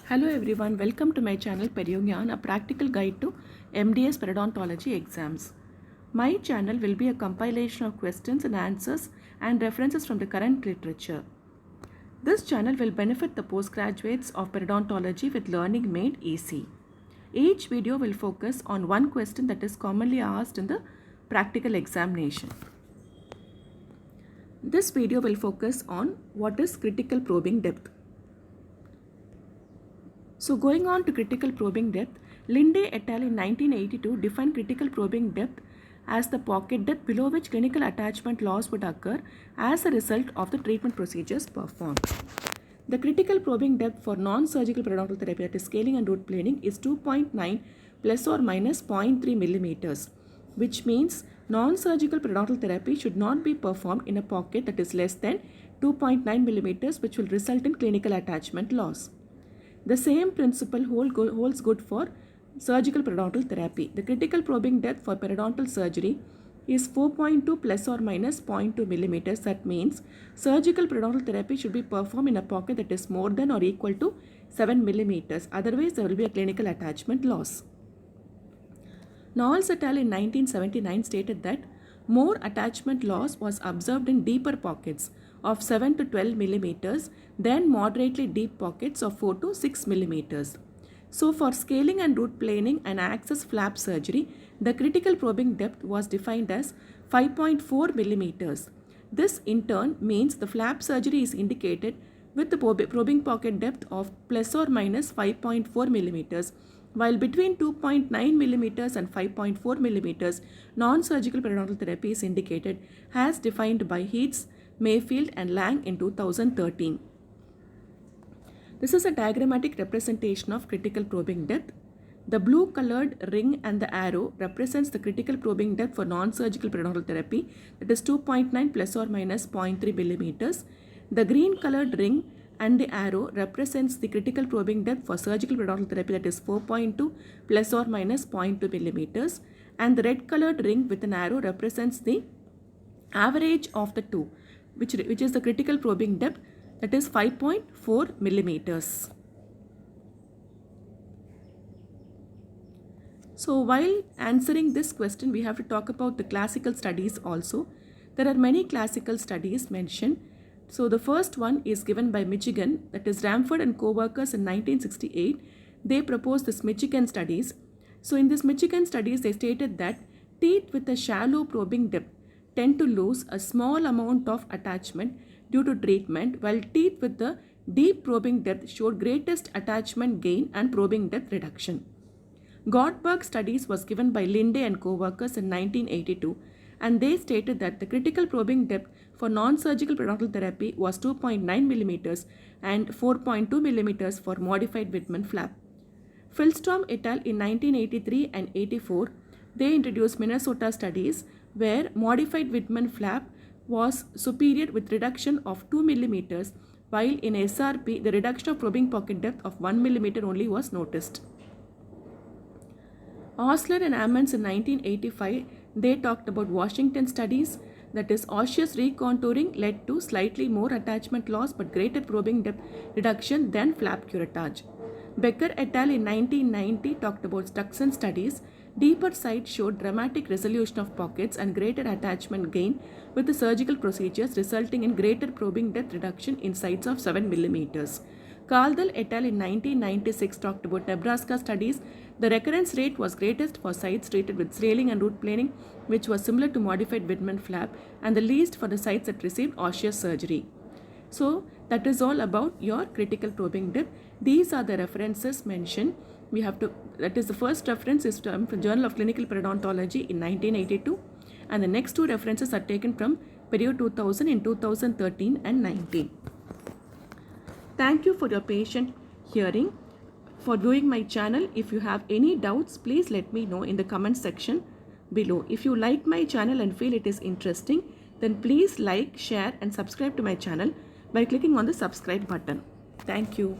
Hello everyone, welcome to my channel Periyogyan, a practical guide to MDS Periodontology exams. My channel will be a compilation of questions and answers and references from the current literature. This channel will benefit the postgraduates of periodontology with learning made easy. Each video will focus on one question that is commonly asked in the practical examination. This video will focus on what is critical probing depth. So going on to critical probing depth, Linde et al. In 1982 defined critical probing depth as the pocket depth below which clinical attachment loss would occur as a result of the treatment procedures performed. The critical probing depth for non-surgical periodontal therapy, that is scaling and root planing, is 2.9 plus or minus 0.3 millimeters, which means non-surgical periodontal therapy should not be performed in a pocket that is less than 2.9 millimeters, which will result in clinical attachment loss. The same principle holds good for surgical periodontal therapy. The critical probing depth for periodontal surgery is 4.2 plus or minus 0.2 millimeters. That means surgical periodontal therapy should be performed in a pocket that is more than or equal to 7 millimeters. Otherwise, there will be a clinical attachment loss. Knowles et al. In 1979 stated that more attachment loss was observed in deeper pockets of 7 to 12 millimeters than moderately deep pockets of 4 to 6 millimeters. So for scaling and root planing and access flap surgery, the critical probing depth was defined as 5.4 millimeters. This in turn means the flap surgery is indicated with the probing pocket depth of plus or minus 5.4 millimeters, while between 2.9 millimeters and 5.4 millimeters, non-surgical periodontal therapy is indicated as defined by Heath, Mayfield and Lang in 2013. This is a diagrammatic representation of critical probing depth. The blue colored ring and the arrow represents the critical probing depth for non-surgical periodontal therapy, that is 2.9 plus or minus 0.3 millimeters. The green colored ring and the arrow represents the critical probing depth for surgical periodontal therapy, that is 4.2 plus or minus 0.2 millimeters. And the red colored ring with an arrow represents the average of the two, which is the critical probing depth, that is 5.4 millimeters. So while answering this question, we have to talk about the classical studies also. There are many classical studies mentioned. So the first one is given by Michigan, that is Ramford and co-workers in 1968. They proposed this Michigan studies. So in this Michigan studies, they stated that teeth with a shallow probing depth tend to lose a small amount of attachment due to treatment, while teeth with the deep probing depth showed greatest attachment gain and probing depth reduction. Goldberg studies was given by Linde and co-workers in 1982, and they stated that the critical probing depth for non-surgical periodontal therapy was 2.9 millimeters and 4.2 millimeters for modified Whitman flap. Philstrom et al. In 1983 and 84, they introduced Minnesota studies where modified Whitman flap was superior with reduction of 2 millimeters, while in SRP the reduction of probing pocket depth of 1 millimeter only was noticed. Osler and Ammons in 1985, they talked about Washington studies, that is osseous recontouring led to slightly more attachment loss but greater probing depth reduction than flap curettage. Becker et al. In 1990 talked about Stuxen studies. Deeper sites showed dramatic resolution of pockets and greater attachment gain with the surgical procedures, resulting in greater probing depth reduction in sites of 7 millimeters. Caldwell et al. In 1996 talked about Nebraska studies. The recurrence rate was greatest for sites treated with scaling and root planing, which was similar to modified Whitman flap, and the least for the sites that received osseous surgery. So that is all about your critical probing depth. These are the references mentioned. We have to, that is the first reference is from Journal of Clinical Periodontology in 1982, and the next two references are taken from Perio 2000 in 2013 and 19. Thank you for your patient hearing. For viewing my channel, if you have any doubts, please let me know in the comment section below. If you like my channel and feel it is interesting, then please like, share and subscribe to my channel by clicking on the subscribe button. Thank you.